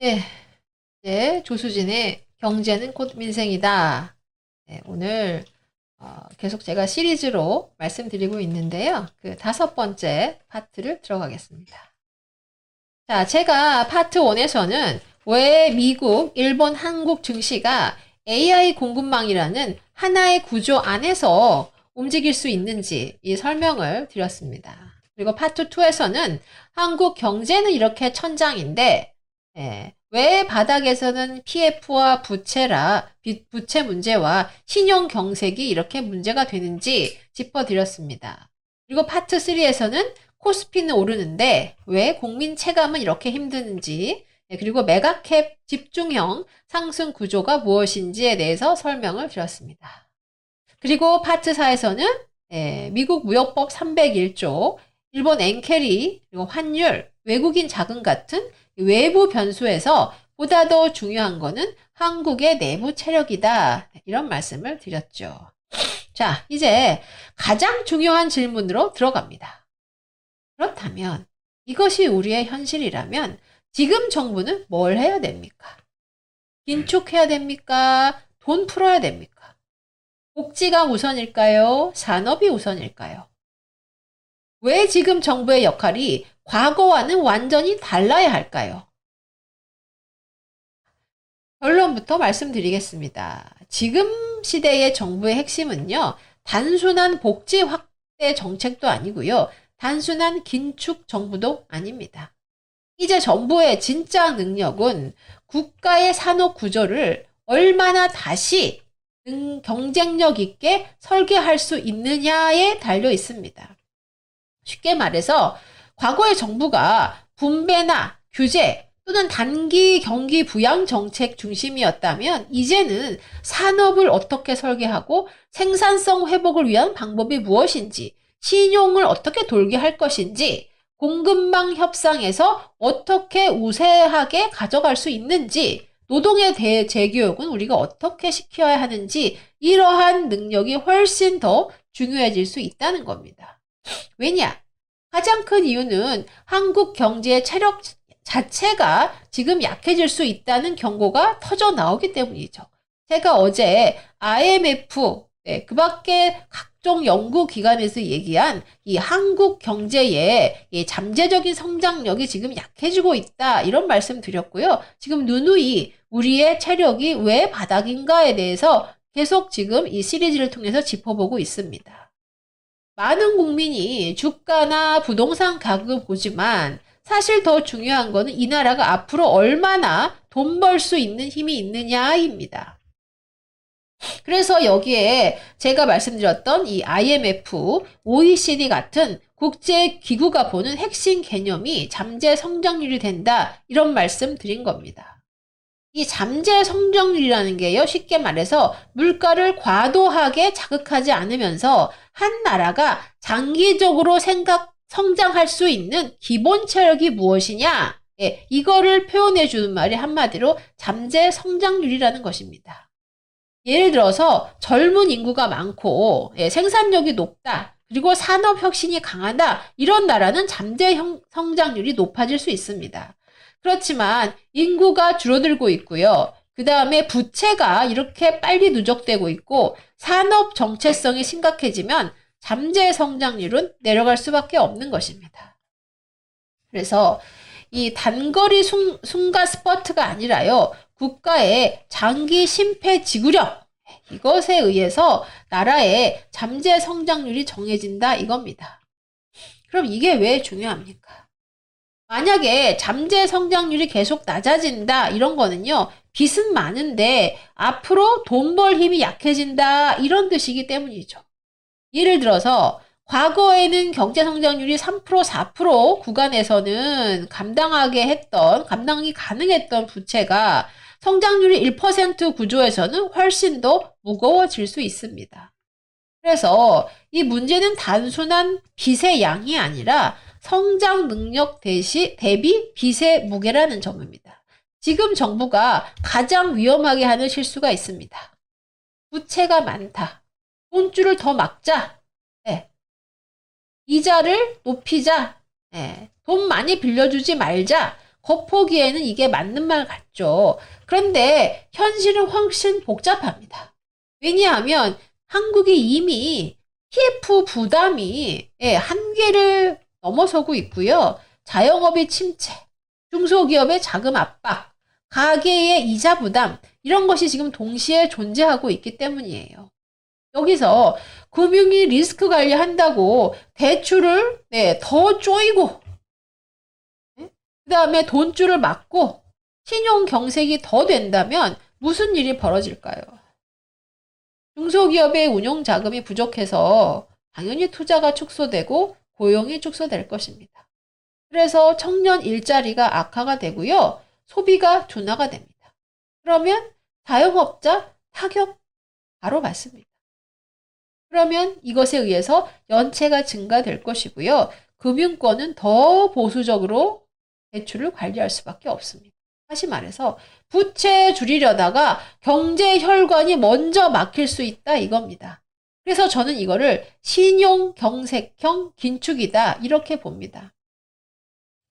네, 네, 조수진의 경제는 곧 민생이다. 네, 오늘 계속 제가 시리즈로 말씀드리고 있는데요. 그 다섯 번째 파트를 들어가겠습니다. 자, 제가 파트 1에서는 왜 미국, 일본, 한국 증시가 AI 공급망이라는 하나의 구조 안에서 움직일 수 있는지 이 설명을 드렸습니다. 그리고 파트 2에서는 한국 경제는 이렇게 천장인데 왜 바닥에서는 PF와 부채 문제와 신용 경색이 이렇게 문제가 되는지 짚어드렸습니다. 그리고 파트 3에서는 코스피는 오르는데 왜 국민 체감은 이렇게 힘드는지, 그리고 메가캡 집중형 상승 구조가 무엇인지에 대해서 설명을 드렸습니다. 그리고 파트 4에서는 미국 무역법 301조, 일본 엔캐리, 그리고 환율, 외국인 자금 같은 외부 변수에서 보다 더 중요한 거는 한국의 내부 체력이다. 이런 말씀을 드렸죠. 자, 이제 가장 중요한 질문으로 들어갑니다. 그렇다면 이것이 우리의 현실이라면 지금 정부는 뭘 해야 됩니까? 긴축해야 됩니까? 돈 풀어야 됩니까? 복지가 우선일까요? 산업이 우선일까요? 왜 지금 정부의 역할이 과거와는 완전히 달라야 할까요? 결론부터 말씀드리겠습니다. 지금 시대의 정부의 핵심은요, 단순한 복지 확대 정책도 아니고요, 단순한 긴축 정부도 아닙니다. 이제 정부의 진짜 능력은 국가의 산업 구조를 얼마나 다시 경쟁력 있게 설계할 수 있느냐에 달려 있습니다. 쉽게 말해서 과거의 정부가 분배나 규제 또는 단기 경기 부양 정책 중심이었다면 이제는 산업을 어떻게 설계하고 생산성 회복을 위한 방법이 무엇인지, 신용을 어떻게 돌게 할 것인지, 공급망 협상에서 어떻게 우세하게 가져갈 수 있는지, 노동의 재교육은 우리가 어떻게 시켜야 하는지 이러한 능력이 훨씬 더 중요해질 수 있다는 겁니다. 왜냐? 가장 큰 이유는 한국 경제의 체력 자체가 지금 약해질 수 있다는 경고가 터져 나오기 때문이죠. 제가 어제 IMF, 그 밖에 각종 연구기관에서 얘기한 이 한국 경제의 이 잠재적인 성장력이 지금 약해지고 있다. 이런 말씀 드렸고요. 지금 누누이 우리의 체력이 왜 바닥인가에 대해서 계속 지금 이 시리즈를 통해서 짚어보고 있습니다. 많은 국민이 주가나 부동산 가격을 보지만 사실 더 중요한 거는 이 나라가 앞으로 얼마나 돈 벌 수 있는 힘이 있느냐입니다. 그래서 여기에 제가 말씀드렸던 이 IMF, OECD 같은 국제기구가 보는 핵심 개념이 잠재 성장률이 된다. 이런 말씀 드린 겁니다. 이 잠재 성장률이라는 게요, 쉽게 말해서 물가를 과도하게 자극하지 않으면서 한 나라가 장기적으로 성장할 수 있는 기본 체력이 무엇이냐? 이거를 표현해 주는 말이 한마디로 잠재 성장률이라는 것입니다. 예를 들어서 젊은 인구가 많고 생산력이 높다. 그리고 산업 혁신이 강하다. 이런 나라는 잠재 성장률이 높아질 수 있습니다. 그렇지만 인구가 줄어들고 있고요. 그 다음에 부채가 이렇게 빨리 누적되고 있고 산업 정체성이 심각해지면 잠재 성장률은 내려갈 수밖에 없는 것입니다. 그래서 이 단거리 순간 스퍼트가 아니라요. 국가의 장기 심폐지구력 이것에 의해서 나라의 잠재 성장률이 정해진다 이겁니다. 그럼 이게 왜 중요합니까? 만약에 잠재 성장률이 계속 낮아진다 이런 거는요. 빚은 많은데 앞으로 돈 벌 힘이 약해진다 이런 뜻이기 때문이죠. 예를 들어서 과거에는 경제 성장률이 3%, 4% 구간에서는 감당이 가능했던 부채가 성장률이 1% 구조에서는 훨씬 더 무거워질 수 있습니다. 그래서 이 문제는 단순한 빚의 양이 아니라 성장 능력 대비 빚의 무게라는 점입니다. 지금 정부가 가장 위험하게 하는 실수가 있습니다. 부채가 많다. 돈줄을 더 막자. 네. 이자를 높이자. 돈 많이 빌려주지 말자. 겉보기에는 이게 맞는 말 같죠. 그런데 현실은 훨씬 복잡합니다. 왜냐하면 한국이 이미 PF 부담이 한계를 넘어서고 있고요. 자영업의 침체, 중소기업의 자금 압박, 가계의 이자 부담 이런 것이 지금 동시에 존재하고 있기 때문이에요. 여기서 금융이 리스크 관리한다고 대출을 더 쪼이고 그 다음에 돈줄을 막고 신용 경색이 더 된다면 무슨 일이 벌어질까요? 중소기업의 운용 자금이 부족해서 당연히 투자가 축소되고 고용이 축소될 것입니다. 그래서 청년 일자리가 악화가 되고요. 소비가 둔화가 됩니다. 그러면 자영업자 타격 바로 받습니다. 그러면 이것에 의해서 연체가 증가될 것이고요. 금융권은 더 보수적으로 대출을 관리할 수밖에 없습니다. 다시 말해서 부채 줄이려다가 경제 혈관이 먼저 막힐 수 있다 이겁니다. 그래서 저는 이거를 신용 경색형 긴축이다 이렇게 봅니다.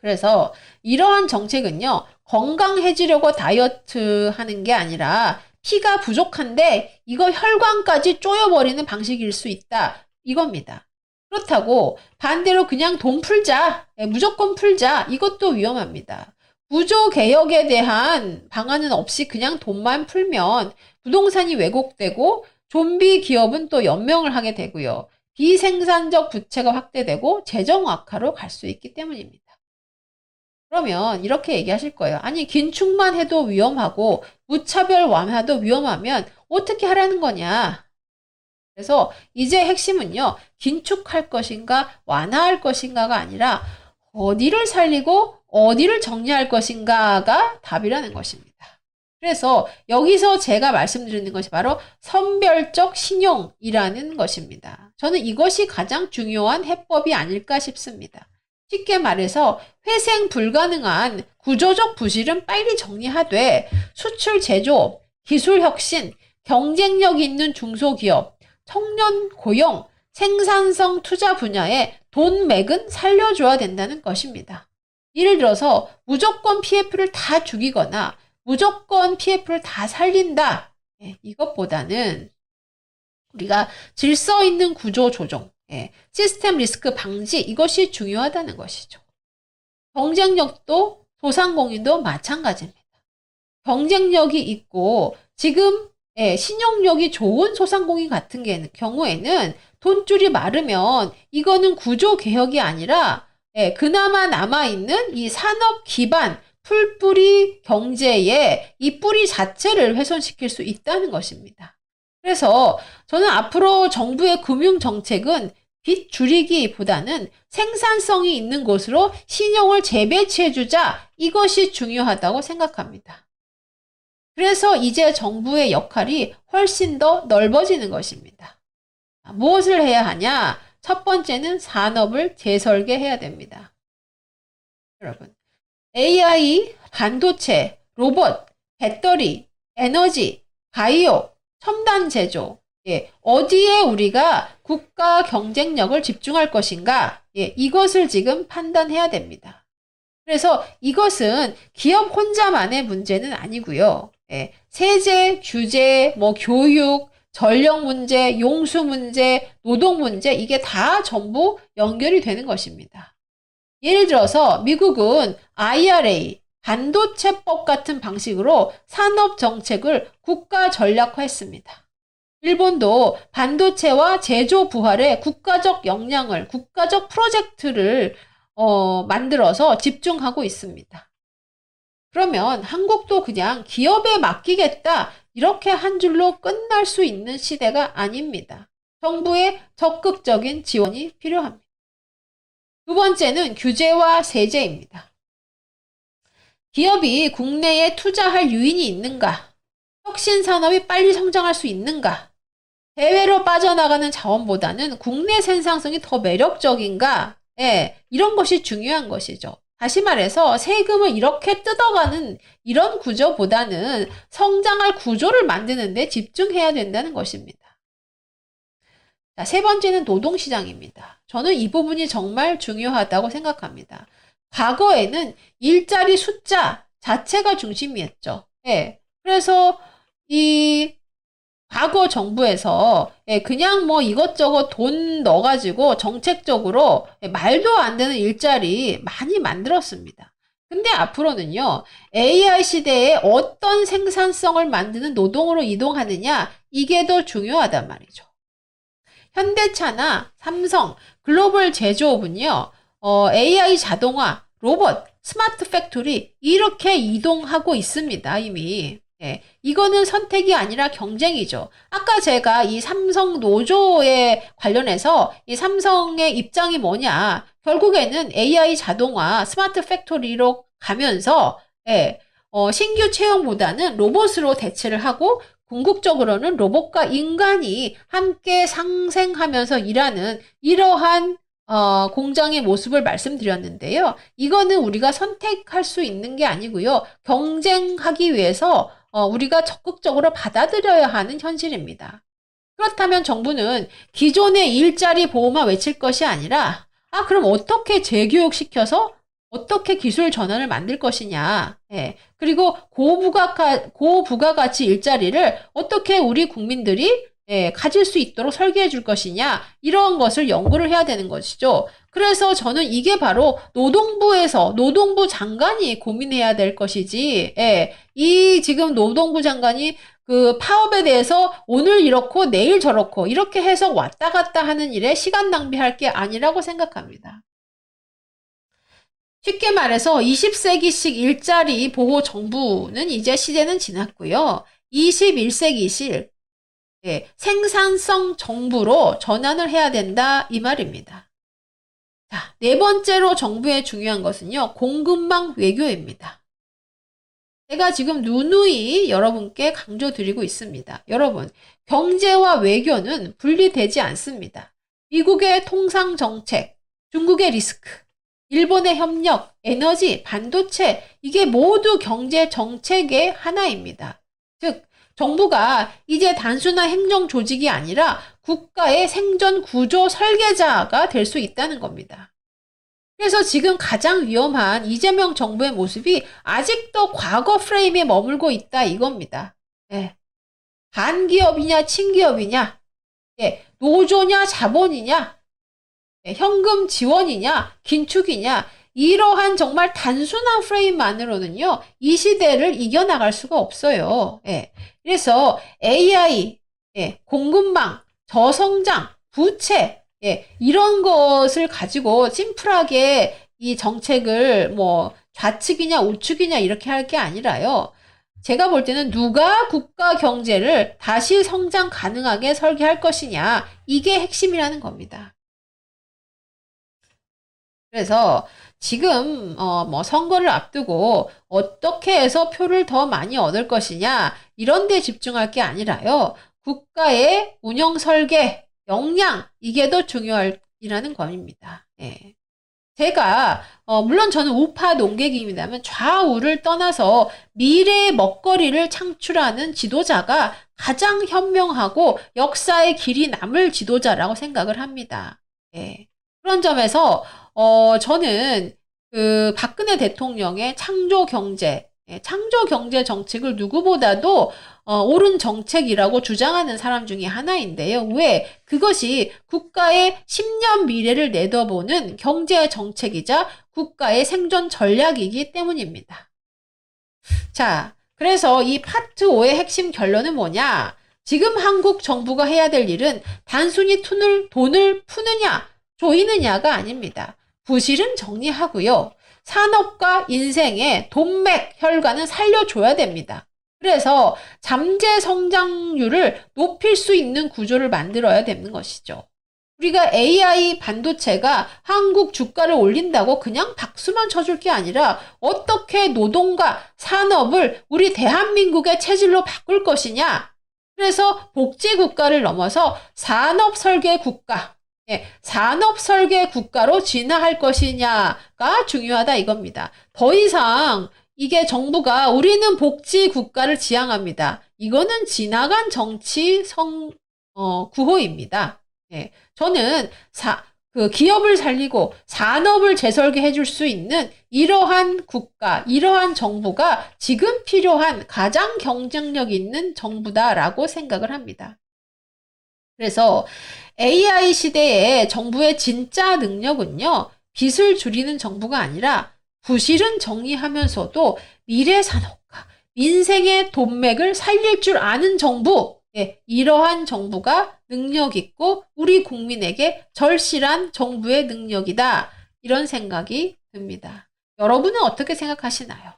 그래서 이러한 정책은요. 건강해지려고 다이어트 하는 게 아니라 피가 부족한데 이거 혈관까지 쪼여버리는 방식일 수 있다 이겁니다. 그렇다고 반대로 그냥 돈 풀자, 무조건 풀자 이것도 위험합니다. 구조개혁에 대한 방안은 없이 그냥 돈만 풀면 부동산이 왜곡되고 좀비 기업은 또 연명을 하게 되고요. 비생산적 부채가 확대되고 재정 악화로 갈 수 있기 때문입니다. 그러면 이렇게 얘기하실 거예요. 아니 긴축만 해도 위험하고 무차별 완화도 위험하면 어떻게 하라는 거냐. 그래서 이제 핵심은요. 긴축할 것인가 완화할 것인가가 아니라 어디를 살리고 어디를 정리할 것인가가 답이라는 것입니다. 그래서 여기서 제가 말씀드리는 것이 바로 선별적 신용이라는 것입니다. 저는 이것이 가장 중요한 해법이 아닐까 싶습니다. 쉽게 말해서 회생 불가능한 구조적 부실은 빨리 정리하되 수출 제조업, 기술 혁신, 경쟁력 있는 중소기업, 청년 고용, 생산성 투자 분야에 돈 맥은 살려줘야 된다는 것입니다. 예를 들어서 무조건 PF를 다 죽이거나 무조건 PF를 다 살린다. 이것보다는 우리가 질서 있는 구조 조정, 시스템 리스크 방지 이것이 중요하다는 것이죠. 경쟁력도 소상공인도 마찬가지입니다. 경쟁력이 있고 지금 신용력이 좋은 소상공인 같은 경우에는 돈줄이 마르면 이거는 구조 개혁이 아니라 그나마 남아있는 이 산업 기반 풀뿌리 경제의 이 뿌리 자체를 훼손시킬 수 있다는 것입니다. 그래서 저는 앞으로 정부의 금융정책은 빚 줄이기보다는 생산성이 있는 곳으로 신용을 재배치해주자 이것이 중요하다고 생각합니다. 그래서 이제 정부의 역할이 훨씬 더 넓어지는 것입니다. 무엇을 해야 하냐? 첫 번째는 산업을 재설계해야 됩니다. 여러분, AI, 반도체, 로봇, 배터리, 에너지, 바이오, 첨단 제조, 어디에 우리가 국가 경쟁력을 집중할 것인가? 이것을 지금 판단해야 됩니다. 그래서 이것은 기업 혼자만의 문제는 아니고요. 세제, 규제, 교육, 전력 문제, 용수 문제, 노동 문제 이게 다 전부 연결이 되는 것입니다. 예를 들어서 미국은 IRA, 반도체법 같은 방식으로 산업 정책을 국가 전략화했습니다. 일본도 반도체와 제조 부활에 국가적 역량을, 국가적 프로젝트를 만들어서 집중하고 있습니다. 그러면 한국도 그냥 기업에 맡기겠다 이렇게 한 줄로 끝날 수 있는 시대가 아닙니다. 정부의 적극적인 지원이 필요합니다. 두 번째는 규제와 세제입니다. 기업이 국내에 투자할 유인이 있는가? 혁신 산업이 빨리 성장할 수 있는가? 해외로 빠져나가는 자원보다는 국내 생산성이 더 매력적인가? 이런 것이 중요한 것이죠. 다시 말해서 세금을 이렇게 뜯어가는 이런 구조보다는 성장할 구조를 만드는 데 집중해야 된다는 것입니다. 자, 세 번째는 노동시장입니다. 저는 이 부분이 정말 중요하다고 생각합니다. 과거에는 일자리 숫자 자체가 중심이었죠. 예. 그래서 이 과거 정부에서 그냥 뭐 이것저것 돈 넣어가지고 정책적으로 말도 안 되는 일자리 많이 만들었습니다. 근데 앞으로는요, AI 시대에 어떤 생산성을 만드는 노동으로 이동하느냐, 이게 더 중요하단 말이죠. 현대차나 삼성, 글로벌 제조업은요, AI 자동화, 로봇, 스마트 팩토리, 이렇게 이동하고 있습니다, 이미. 예, 이거는 선택이 아니라 경쟁이죠. 아까 제가 이 삼성 노조에 관련해서 이 삼성의 입장이 뭐냐. 결국에는 AI 자동화, 스마트 팩토리로 가면서, 예, 신규 채용보다는 로봇으로 대체를 하고 궁극적으로는 로봇과 인간이 함께 상생하면서 일하는 이러한 공장의 모습을 말씀드렸는데요. 이거는 우리가 선택할 수 있는 게 아니고요. 경쟁하기 위해서 우리가 적극적으로 받아들여야 하는 현실입니다. 그렇다면 정부는 기존의 일자리 보호만 외칠 것이 아니라 그럼 어떻게 재교육시켜서 어떻게 기술 전환을 만들 것이냐. 예. 그리고 고부가가치 일자리를 어떻게 우리 국민들이 가질 수 있도록 설계해 줄 것이냐. 이런 것을 연구를 해야 되는 것이죠. 그래서 저는 이게 바로 노동부 장관이 고민해야 될 것이지, 이 지금 노동부 장관이 그 파업에 대해서 오늘 이렇고 내일 저렇고 이렇게 해서 왔다 갔다 하는 일에 시간 낭비할 게 아니라고 생각합니다. 쉽게 말해서 20세기식 일자리 보호 정부는 이제 시대는 지났고요. 21세기식 생산성 정부로 전환을 해야 된다 이 말입니다. 자, 네 번째로 정부의 중요한 것은요. 공급망 외교입니다. 제가 지금 누누이 여러분께 강조드리고 있습니다. 여러분, 경제와 외교는 분리되지 않습니다. 미국의 통상 정책, 중국의 리스크, 일본의 협력, 에너지, 반도체, 이게 모두 경제 정책의 하나입니다. 즉, 정부가 이제 단순한 행정 조직이 아니라 국가의 생존 구조 설계자가 될 수 있다는 겁니다. 그래서 지금 가장 위험한 이재명 정부의 모습이 아직도 과거 프레임에 머물고 있다 이겁니다. 반기업이냐 친기업이냐, 노조냐 자본이냐, 현금 지원이냐, 긴축이냐, 이러한 정말 단순한 프레임만으로는요, 이 시대를 이겨나갈 수가 없어요. 그래서 AI, 공급망, 저성장, 부채, 이런 것을 가지고 심플하게 이 정책을 뭐 좌측이냐 우측이냐 이렇게 할 게 아니라요. 제가 볼 때는 누가 국가 경제를 다시 성장 가능하게 설계할 것이냐, 이게 핵심이라는 겁니다. 그래서 지금 뭐 선거를 앞두고 어떻게 해서 표를 더 많이 얻을 것이냐 이런 데 집중할 게 아니라요. 국가의 운영 설계, 역량 이게 더 중요하다는 겁니다. 제가 물론 저는 우파 농객입니다만 좌우를 떠나서 미래의 먹거리를 창출하는 지도자가 가장 현명하고 역사의 길이 남을 지도자라고 생각을 합니다. 그런 점에서 저는 그 박근혜 대통령의 창조 경제 정책을 누구보다도 옳은 정책이라고 주장하는 사람 중에 하나인데요. 왜? 그것이 국가의 10년 미래를 내다보는 경제 정책이자 국가의 생존 전략이기 때문입니다. 자, 그래서 이 파트 5의 핵심 결론은 뭐냐? 지금 한국 정부가 해야 될 일은 단순히 돈을 푸느냐, 조이느냐가 아닙니다. 부실은 정리하고요. 산업과 인생의 동맥, 혈관은 살려줘야 됩니다. 그래서 잠재 성장률을 높일 수 있는 구조를 만들어야 되는 것이죠. 우리가 AI 반도체가 한국 주가를 올린다고 그냥 박수만 쳐줄 게 아니라 어떻게 노동과 산업을 우리 대한민국의 체질로 바꿀 것이냐. 그래서 복지 국가를 넘어서 산업 설계 국가, 산업 설계 국가로 진화할 것이냐가 중요하다 이겁니다. 더 이상 이게 정부가 우리는 복지 국가를 지향합니다. 이거는 지나간 정치 구호입니다. 저는 그 기업을 살리고 산업을 재설계해 줄 수 있는 이러한 국가, 이러한 정부가 지금 필요한 가장 경쟁력 있는 정부다라고 생각을 합니다. 그래서 AI 시대에 정부의 진짜 능력은요, 빚을 줄이는 정부가 아니라 부실은 정리하면서도 미래 산업과 민생의 돈맥을 살릴 줄 아는 정부, 예, 이러한 정부가 능력 있고 우리 국민에게 절실한 정부의 능력이다. 이런 생각이 듭니다. 여러분은 어떻게 생각하시나요?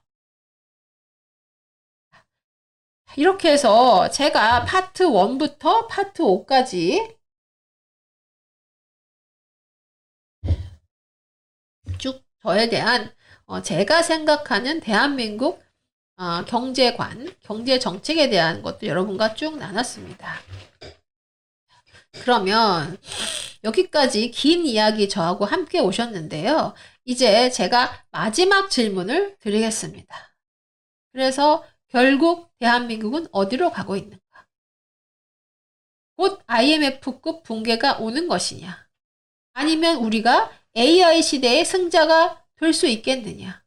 이렇게 해서 제가 파트 1부터 파트 5까지 쭉 저에 대한 제가 생각하는 대한민국 경제관, 경제 정책에 대한 것도 여러분과 쭉 나눴습니다. 그러면 여기까지 긴 이야기 저하고 함께 오셨는데요. 이제 제가 마지막 질문을 드리겠습니다. 그래서 결국 대한민국은 어디로 가고 있는가? 곧 IMF급 붕괴가 오는 것이냐? 아니면 우리가 AI 시대의 승자가 될 수 있겠느냐?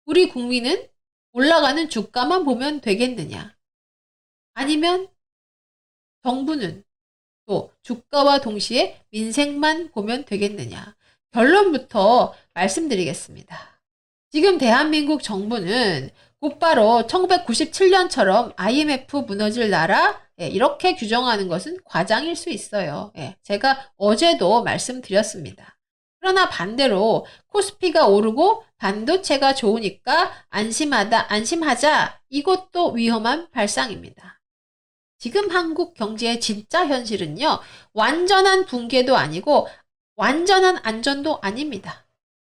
우리 국민은 올라가는 주가만 보면 되겠느냐? 아니면 정부는 또 주가와 동시에 민생만 보면 되겠느냐? 결론부터 말씀드리겠습니다. 지금 대한민국 정부는 곧바로 1997년처럼 IMF 무너질 나라 이렇게 규정하는 것은 과장일 수 있어요. 제가 어제도 말씀드렸습니다. 그러나 반대로 코스피가 오르고 반도체가 좋으니까 안심하자. 이것도 위험한 발상입니다. 지금 한국 경제의 진짜 현실은요, 완전한 붕괴도 아니고 완전한 안전도 아닙니다.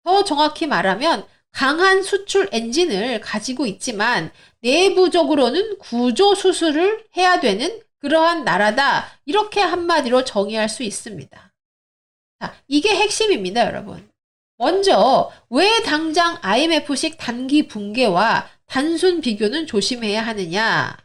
더 정확히 말하면 강한 수출 엔진을 가지고 있지만 내부적으로는 구조 수술을 해야 되는 그러한 나라다. 이렇게 한마디로 정의할 수 있습니다. 자, 이게 핵심입니다, 여러분. 먼저 왜 당장 IMF식 단기 붕괴와 단순 비교는 조심해야 하느냐?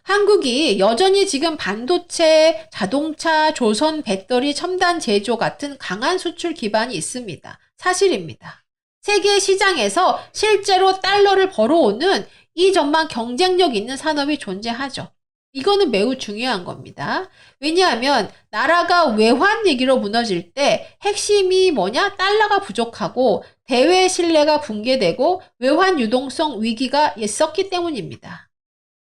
한국이 여전히 지금 반도체, 자동차, 조선, 배터리, 첨단 제조 같은 강한 수출 기반이 있습니다. 사실입니다. 세계 시장에서 실제로 달러를 벌어오는 이 전망 경쟁력 있는 산업이 존재하죠. 이거는 매우 중요한 겁니다. 왜냐하면 나라가 외환 위기로 무너질 때 핵심이 뭐냐? 달러가 부족하고 대외 신뢰가 붕괴되고 외환 유동성 위기가 있었기 때문입니다.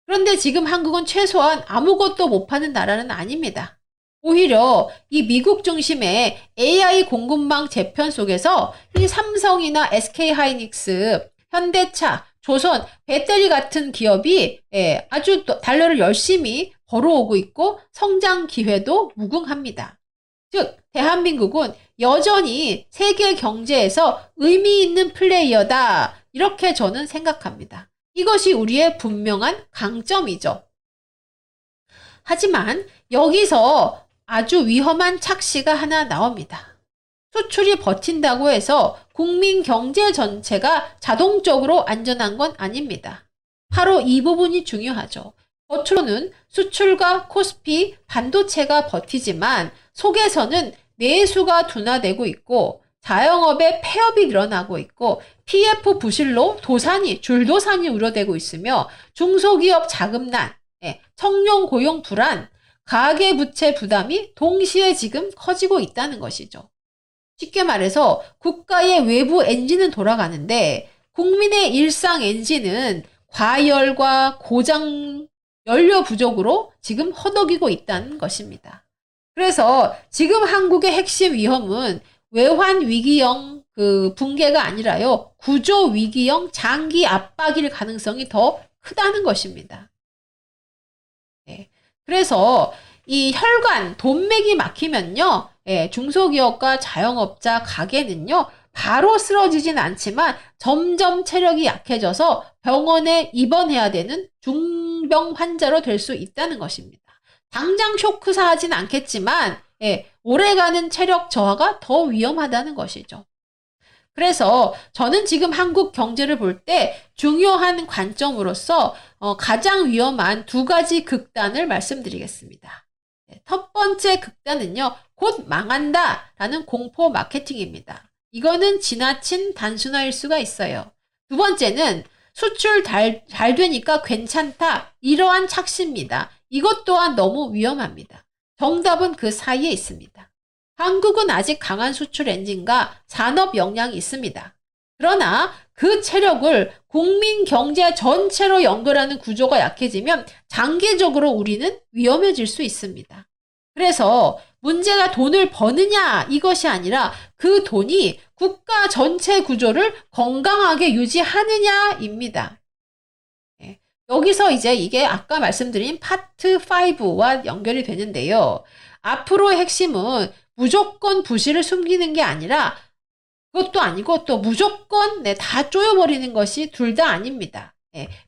그런데 지금 한국은 최소한 아무것도 못 파는 나라는 아닙니다. 오히려 이 미국 중심의 AI 공급망 재편 속에서 이 삼성이나 SK하이닉스, 현대차, 조선, 배터리 같은 기업이 아주 달러를 열심히 벌어오고 있고 성장 기회도 무궁합니다. 즉, 대한민국은 여전히 세계 경제에서 의미 있는 플레이어다. 이렇게 저는 생각합니다. 이것이 우리의 분명한 강점이죠. 하지만 여기서 아주 위험한 착시가 하나 나옵니다. 수출이 버틴다고 해서 국민 경제 전체가 자동적으로 안전한 건 아닙니다. 바로 이 부분이 중요하죠. 겉으로는 수출과 코스피, 반도체가 버티지만 속에서는 내수가 둔화되고 있고 자영업의 폐업이 늘어나고 있고 PF 부실로 줄도산이 우려되고 있으며 중소기업 자금난, 청년 고용 불안, 가계부채 부담이 동시에 지금 커지고 있다는 것이죠. 쉽게 말해서 국가의 외부 엔진은 돌아가는데 국민의 일상 엔진은 과열과 고장, 연료 부족으로 지금 허덕이고 있다는 것입니다. 그래서 지금 한국의 핵심 위험은 외환 위기형 붕괴가 아니라요, 구조 위기형 장기 압박일 가능성이 더 크다는 것입니다. 그래서 이 혈관, 돈맥이 막히면요, 중소기업과 자영업자, 가게는요, 바로 쓰러지진 않지만 점점 체력이 약해져서 병원에 입원해야 되는 중병 환자로 될 수 있다는 것입니다. 당장 쇼크사 하진 않겠지만, 오래가는 체력 저하가 더 위험하다는 것이죠. 그래서 저는 지금 한국 경제를 볼 때 중요한 관점으로서 가장 위험한 두 가지 극단을 말씀드리겠습니다. 첫 번째 극단은요, 곧 망한다라는 공포 마케팅입니다. 이거는 지나친 단순화일 수가 있어요. 두 번째는 수출 잘 되니까 괜찮다. 이러한 착시입니다. 이것 또한 너무 위험합니다. 정답은 그 사이에 있습니다. 한국은 아직 강한 수출 엔진과 산업 역량이 있습니다. 그러나 그 체력을 국민 경제 전체로 연결하는 구조가 약해지면 장기적으로 우리는 위험해질 수 있습니다. 그래서 문제가 돈을 버느냐 이것이 아니라 그 돈이 국가 전체 구조를 건강하게 유지하느냐입니다. 여기서 이제 이게 아까 말씀드린 파트 5와 연결이 되는데요. 앞으로의 핵심은 무조건 부실을 숨기는 게 아니라 그것도 아니고 또 무조건 다 쪼여버리는 것이 둘 다 아닙니다.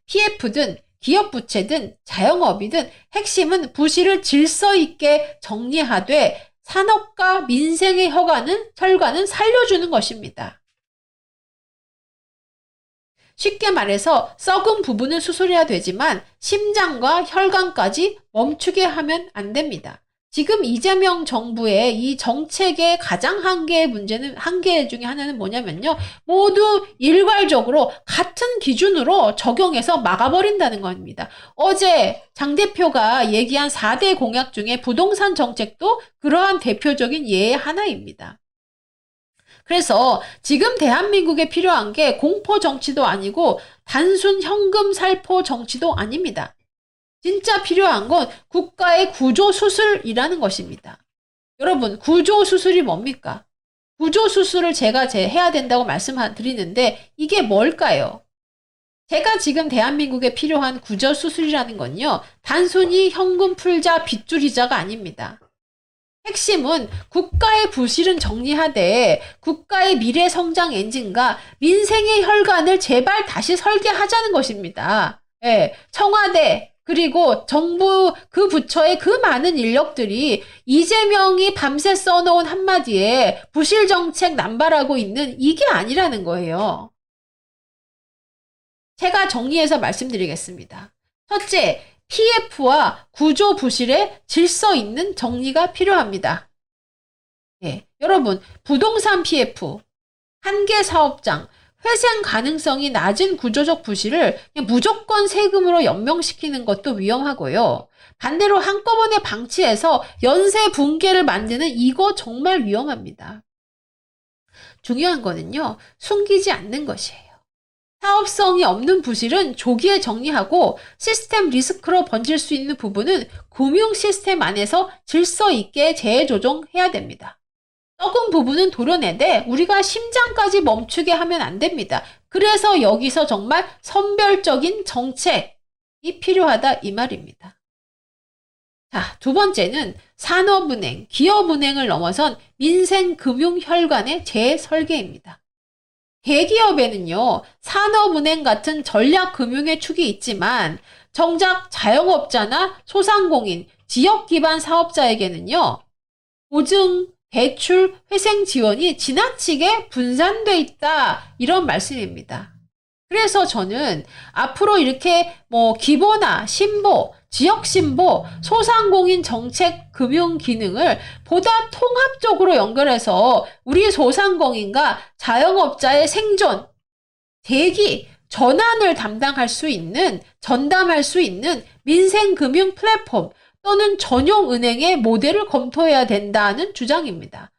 PF든 기업 부채든 자영업이든 핵심은 부실을 질서 있게 정리하되 산업과 민생의 혈관은 살려주는 것입니다. 쉽게 말해서 썩은 부분은 수술해야 되지만 심장과 혈관까지 멈추게 하면 안 됩니다. 지금 이재명 정부의 이 정책의 가장 한계 중에 하나는 뭐냐면요. 모두 일괄적으로 같은 기준으로 적용해서 막아버린다는 겁니다. 어제 장 대표가 얘기한 4대 공약 중에 부동산 정책도 그러한 대표적인 예의 하나입니다. 그래서 지금 대한민국에 필요한 게 공포 정치도 아니고 단순 현금 살포 정치도 아닙니다. 진짜 필요한 건 국가의 구조 수술이라는 것입니다. 여러분, 구조 수술이 뭡니까? 구조 수술을 제가 해야 된다고 말씀드리는데 이게 뭘까요? 제가 지금 대한민국에 필요한 구조 수술이라는 건요. 단순히 현금 풀자 빚줄이자가 아닙니다. 핵심은 국가의 부실은 정리하되 국가의 미래 성장 엔진과 민생의 혈관을 제발 다시 설계하자는 것입니다. 청와대 그리고 정부 그 부처의 그 많은 인력들이 이재명이 밤새 써놓은 한마디에 부실 정책 남발하고 있는 이게 아니라는 거예요. 제가 정리해서 말씀드리겠습니다. 첫째, PF와 구조 부실의 질서 있는 정리가 필요합니다. 여러분, 부동산 PF, 한계 사업장, 회생 가능성이 낮은 구조적 부실을 그냥 무조건 세금으로 연명시키는 것도 위험하고요. 반대로 한꺼번에 방치해서 연쇄 붕괴를 만드는 이거 정말 위험합니다. 중요한 거는요, 숨기지 않는 것이에요. 사업성이 없는 부실은 조기에 정리하고 시스템 리스크로 번질 수 있는 부분은 금융 시스템 안에서 질서 있게 재조정해야 됩니다. 썩은 부분은 도려내되 우리가 심장까지 멈추게 하면 안 됩니다. 그래서 여기서 정말 선별적인 정책이 필요하다 이 말입니다. 자, 두 번째는 산업은행, 기업은행을 넘어선 민생금융혈관의 재설계입니다. 대기업에는요, 산업은행 같은 전략금융의 축이 있지만 정작 자영업자나 소상공인, 지역기반 사업자에게는요, 보증, 대출, 회생 지원이 지나치게 분산돼 있다. 이런 말씀입니다. 그래서 저는 앞으로 이렇게 기보나 신보, 지역신보, 소상공인 정책 금융 기능을 보다 통합적으로 연결해서 우리 소상공인과 자영업자의 생존, 대기, 전환을 전담할 수 있는 민생금융 플랫폼 또는 전용 은행의 모델을 검토해야 된다는 주장입니다.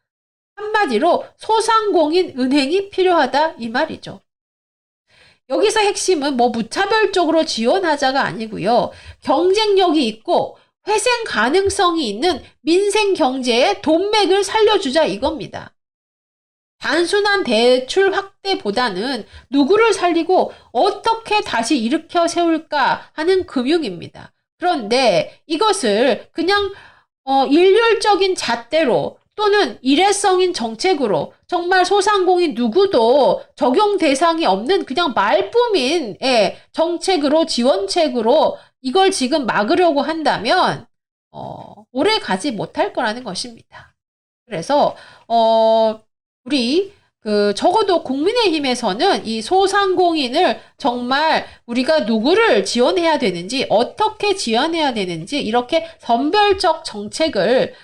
한마디로 소상공인 은행이 필요하다 이 말이죠. 여기서 핵심은 무차별적으로 지원하자가 아니고요. 경쟁력이 있고 회생 가능성이 있는 민생 경제의 돈맥을 살려주자 이겁니다. 단순한 대출 확대보다는 누구를 살리고 어떻게 다시 일으켜 세울까 하는 금융입니다. 그런데 이것을 그냥 일률적인 잣대로 또는 일회성인 정책으로 정말 소상공인 누구도 적용 대상이 없는 그냥 말뿐인 정책으로 지원책으로 이걸 지금 막으려고 한다면 오래 가지 못할 거라는 것입니다. 그래서 우리 적어도 국민의힘에서는 이 소상공인을 정말 우리가 누구를 지원해야 되는지, 어떻게 지원해야 되는지, 이렇게 선별적 정책을,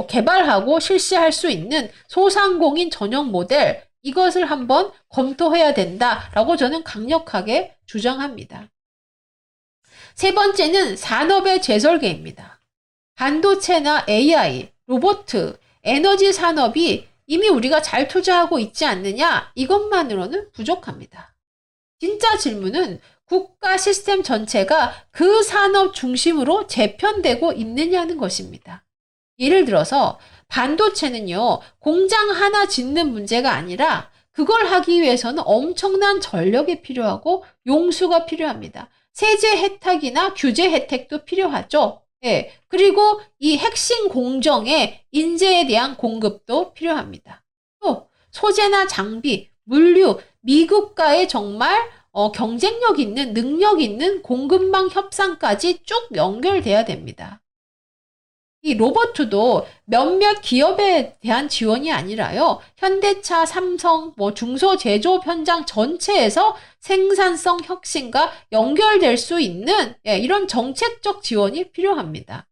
개발하고 실시할 수 있는 소상공인 전용 모델, 이것을 한번 검토해야 된다라고 저는 강력하게 주장합니다. 세 번째는 산업의 재설계입니다. 반도체나 AI, 로봇, 에너지 산업이 이미 우리가 잘 투자하고 있지 않느냐? 이것만으로는 부족합니다. 진짜 질문은 국가 시스템 전체가 그 산업 중심으로 재편되고 있느냐는 것입니다. 예를 들어서 반도체는요, 공장 하나 짓는 문제가 아니라 그걸 하기 위해서는 엄청난 전력이 필요하고 용수가 필요합니다. 세제 혜택이나 규제 혜택도 필요하죠. 예, 그리고 이 핵심 공정의 인재에 대한 공급도 필요합니다. 또 소재나 장비, 물류, 미국과의 정말 경쟁력 있는, 능력 있는 공급망 협상까지 쭉 연결돼야 됩니다. 이 로봇도 몇몇 기업에 대한 지원이 아니라요, 현대차, 삼성, 중소제조업 현장 전체에서 생산성 혁신과 연결될 수 있는 이런 정책적 지원이 필요합니다.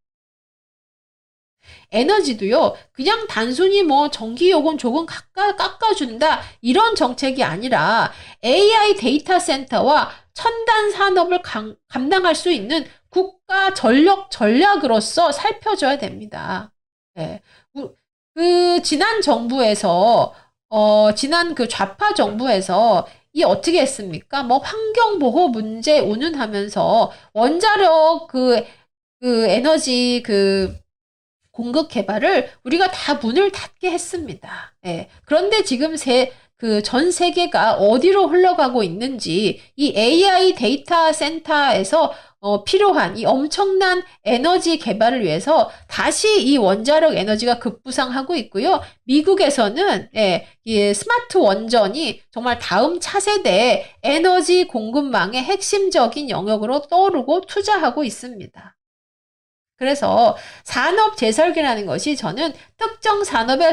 에너지도요, 그냥 단순히 전기요금 조금 깎아준다, 이런 정책이 아니라 AI 데이터 센터와 첨단 산업을 감당할 수 있는 국가 전력 전략으로서 살펴줘야 됩니다. 네. 지난 정부에서, 지난 좌파 정부에서 이 어떻게 했습니까? 환경보호 문제 운운하면서 원자력 에너지 공급 개발을 우리가 다 문을 닫게 했습니다. 예. 그런데 지금 전 세계가 어디로 흘러가고 있는지, 이 AI 데이터 센터에서 필요한 이 엄청난 에너지 개발을 위해서 다시 이 원자력 에너지가 급부상하고 있고요. 미국에서는 이 스마트 원전이 정말 다음 차세대 에너지 공급망의 핵심적인 영역으로 떠오르고 투자하고 있습니다. 그래서 산업 재설계라는 것이 저는 특정 산업에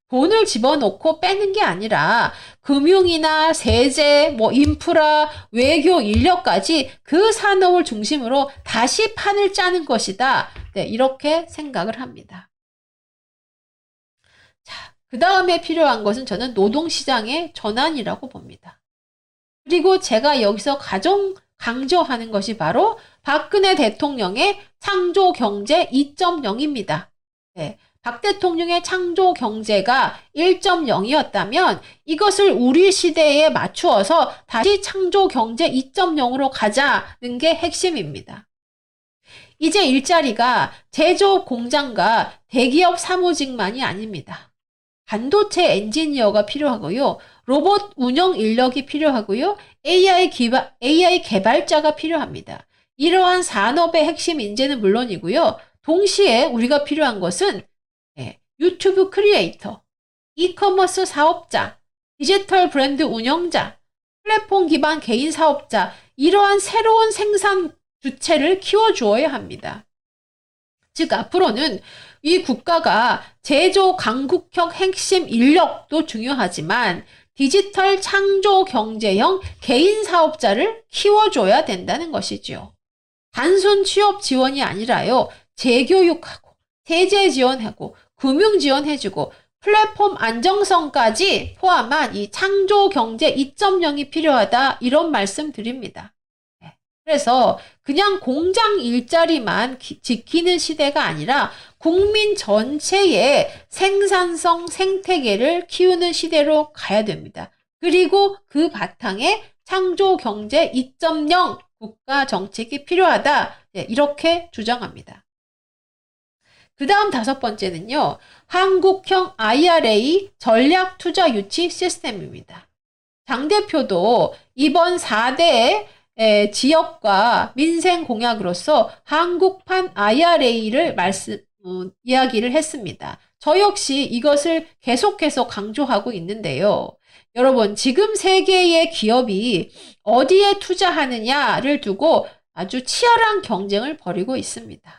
돈을 집어넣고 빼는 게 아니라 금융이나 세제, 인프라, 외교, 인력까지 그 산업을 중심으로 다시 판을 짜는 것이다. 네, 이렇게 생각을 합니다. 자, 그 다음에 필요한 것은 저는 노동시장의 전환이라고 봅니다. 그리고 제가 여기서 가장 강조하는 것이 바로 박근혜 대통령의 창조경제 2.0입니다. 네. 박 대통령의 창조 경제가 1.0이었다면 이것을 우리 시대에 맞추어서 다시 창조 경제 2.0으로 가자는 게 핵심입니다. 이제 일자리가 제조업 공장과 대기업 사무직만이 아닙니다. 반도체 엔지니어가 필요하고요. 로봇 운영 인력이 필요하고요. AI 개발자가 필요합니다. 이러한 산업의 핵심 인재는 물론이고요. 동시에 우리가 필요한 것은 유튜브 크리에이터, 이커머스 사업자, 디지털 브랜드 운영자, 플랫폼 기반 개인 사업자, 이러한 새로운 생산 주체를 키워주어야 합니다. 즉 앞으로는 이 국가가 제조 강국형 핵심 인력도 중요하지만 디지털 창조 경제형 개인 사업자를 키워줘야 된다는 것이죠. 단순 취업 지원이 아니라요, 재교육하고 세제 지원하고 금융 지원해주고 플랫폼 안정성까지 포함한 이 창조 경제 2.0이 필요하다, 이런 말씀 드립니다. 그래서 그냥 공장 일자리만 지키는 시대가 아니라 국민 전체의 생산성 생태계를 키우는 시대로 가야 됩니다. 그리고 그 바탕에 창조 경제 2.0 국가 정책이 필요하다, 이렇게 주장합니다. 그 다음 5번째는요, 한국형 IRA 전략 투자 유치 시스템입니다. 장 대표도 이번 4대 지역과 민생 공약으로서 한국판 IRA를 이야기를 했습니다. 저 역시 이것을 계속해서 강조하고 있는데요. 여러분, 지금 세계의 기업이 어디에 투자하느냐를 두고 아주 치열한 경쟁을 벌이고 있습니다.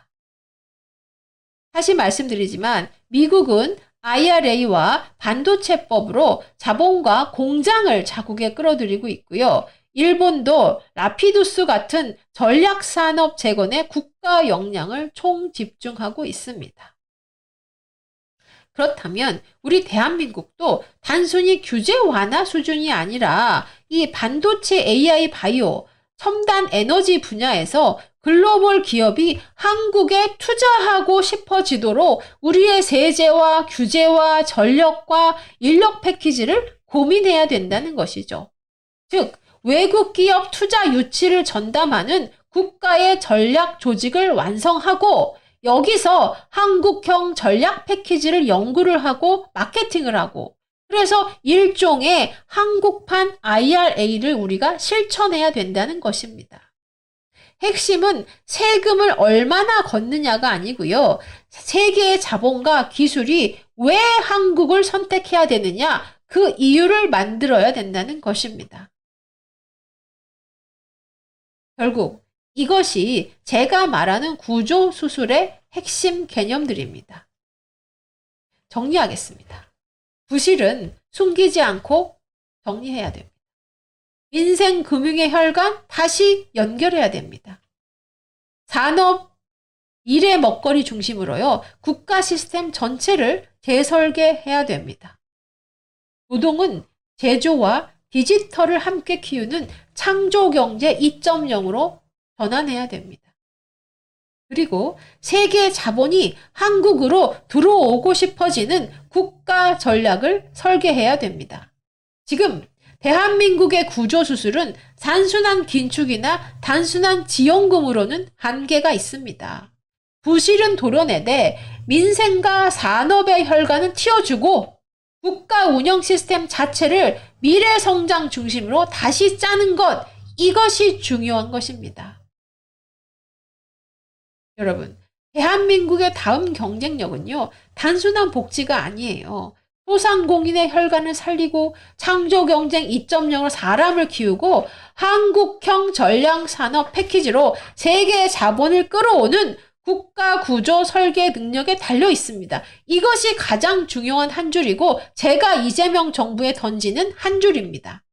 다시 말씀드리지만 미국은 IRA와 반도체법으로 자본과 공장을 자국에 끌어들이고 있고요. 일본도 라피두스 같은 전략산업 재건에 국가 역량을 총집중하고 있습니다. 그렇다면 우리 대한민국도 단순히 규제 완화 수준이 아니라 이 반도체 AI 바이오, 첨단 에너지 분야에서 글로벌 기업이 한국에 투자하고 싶어지도록 우리의 세제와 규제와 전력과 인력 패키지를 고민해야 된다는 것이죠. 즉, 외국 기업 투자 유치를 전담하는 국가의 전략 조직을 완성하고 여기서 한국형 전략 패키지를 연구를 하고 마케팅을 하고 그래서 일종의 한국판 IRA를 우리가 실천해야 된다는 것입니다. 핵심은 세금을 얼마나 걷느냐가 아니고요. 세계의 자본과 기술이 왜 한국을 선택해야 되느냐 그 이유를 만들어야 된다는 것입니다. 결국 이것이 제가 말하는 구조 수술의 핵심 개념들입니다. 정리하겠습니다. 부실은 숨기지 않고 정리해야 됩니다. 민생 금융의 혈관 다시 연결해야 됩니다. 산업 일의 먹거리 중심으로요. 국가 시스템 전체를 재설계해야 됩니다. 노동은 제조와 디지털을 함께 키우는 창조경제 2.0으로 전환해야 됩니다. 그리고 세계 자본이 한국으로 들어오고 싶어지는 국가 전략을 설계해야 됩니다. 지금 대한민국의 구조수술은 단순한 긴축이나 단순한 지원금으로는 한계가 있습니다. 부실은 도려내되 민생과 산업의 혈관은 틔워주고 국가 운영 시스템 자체를 미래 성장 중심으로 다시 짜는 것, 이것이 중요한 것입니다. 여러분, 대한민국의 다음 경쟁력은요, 단순한 복지가 아니에요. 소상공인의 혈관을 살리고 창조경쟁 2.0으로 사람을 키우고 한국형 전략산업 패키지로 세계의 자본을 끌어오는 국가 구조 설계 능력에 달려 있습니다. 이것이 가장 중요한 한 줄이고 제가 이재명 정부에 던지는 한 줄입니다.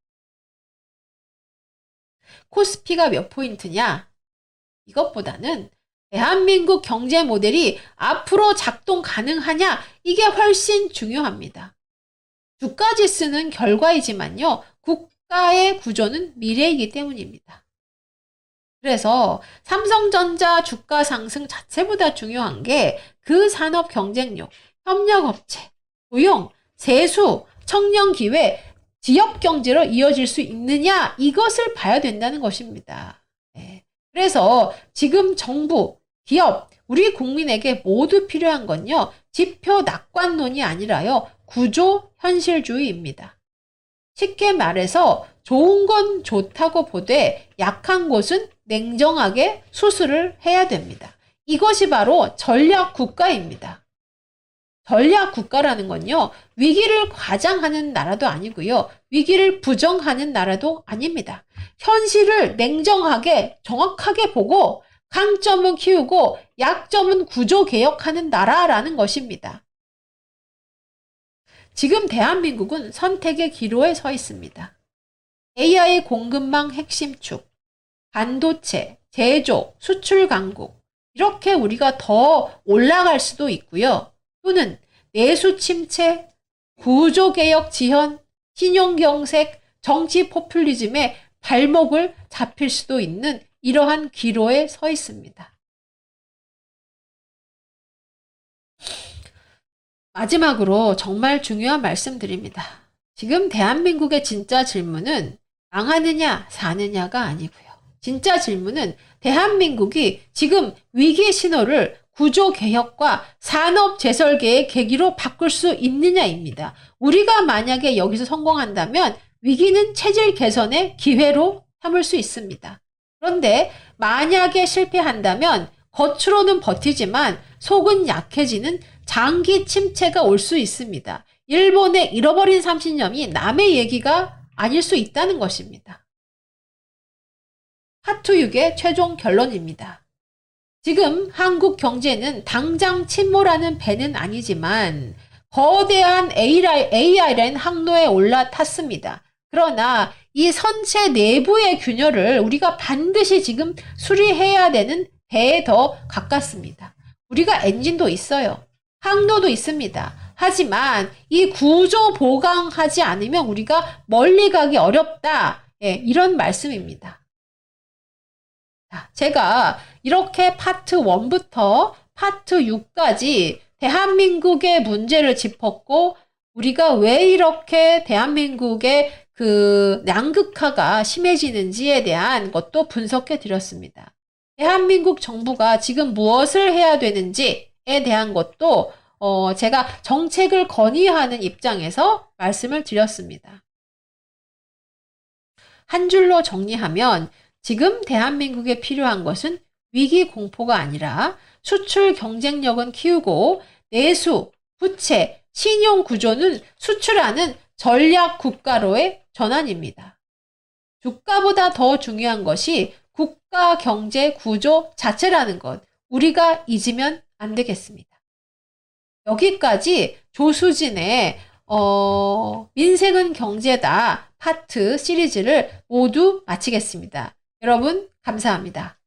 코스피가 몇 포인트냐? 이것보다는 대한민국 경제 모델이 앞으로 작동 가능하냐? 이게 훨씬 중요합니다. 주가 지수는 결과이지만요. 국가의 구조는 미래이기 때문입니다. 그래서 삼성전자 주가 상승 자체보다 중요한 게 그 산업 경쟁력, 협력업체, 고용, 세수, 청년 기회, 지역 경제로 이어질 수 있느냐 이것을 봐야 된다는 것입니다. 네. 그래서 지금 정부, 기업, 우리 국민에게 모두 필요한 건요. 지표 낙관론이 아니라요. 구조 현실주의입니다. 쉽게 말해서 좋은 건 좋다고 보되 약한 곳은 냉정하게 수술을 해야 됩니다. 이것이 바로 전략 국가입니다. 전략 국가라는 건요. 위기를 과장하는 나라도 아니고요. 위기를 부정하는 나라도 아닙니다. 현실을 냉정하게 정확하게 보고 강점은 키우고 약점은 구조 개혁하는 나라라는 것입니다. 지금 대한민국은 선택의 기로에 서 있습니다. AI 공급망 핵심축, 반도체, 제조, 수출 강국 이렇게 우리가 더 올라갈 수도 있고요. 또는 내수 침체, 구조개혁 지연, 신용경색, 정치 포퓰리즘에 발목을 잡힐 수도 있는 이러한 기로에 서 있습니다. 마지막으로 정말 중요한 말씀 드립니다. 지금 대한민국의 진짜 질문은 망하느냐 사느냐가 아니고요. 진짜 질문은 대한민국이 지금 위기 신호를 구조개혁과 산업 재설계의 계기로 바꿀 수 있느냐입니다. 우리가 만약에 여기서 성공한다면 위기는 체질 개선의 기회로 삼을 수 있습니다. 그런데 만약에 실패한다면 겉으로는 버티지만 속은 약해지는 장기 침체가 올 수 있습니다. 일본의 잃어버린 30년이 남의 얘기가 아닐 수 있다는 것입니다. 파트 6의 최종 결론입니다. 지금 한국 경제는 당장 침몰하는 배는 아니지만 거대한 AI라는 항로에 올라탔습니다. 그러나 이 선체 내부의 균열을 우리가 반드시 지금 수리해야 되는 배에 더 가깝습니다. 우리가 엔진도 있어요. 항로도 있습니다. 하지만 이 구조 보강하지 않으면 우리가 멀리 가기 어렵다. 예, 이런 말씀입니다. 자, 제가 이렇게 파트 1부터 파트 6까지 대한민국의 문제를 짚었고, 우리가 왜 이렇게 대한민국의 그 양극화가 심해지는지에 대한 것도 분석해 드렸습니다. 대한민국 정부가 지금 무엇을 해야 되는지에 대한 것도 제가 정책을 건의하는 입장에서 말씀을 드렸습니다. 한 줄로 정리하면 지금 대한민국에 필요한 것은 위기 공포가 아니라 수출 경쟁력은 키우고 내수, 부채, 신용 구조는 수출하는 전략 국가로의 전환입니다. 주가보다 더 중요한 것이 국가 경제 구조 자체라는 것, 우리가 잊으면 안 되겠습니다. 여기까지 조수진의 민생은 경제다 파트 시리즈를 모두 마치겠습니다. 여러분 감사합니다.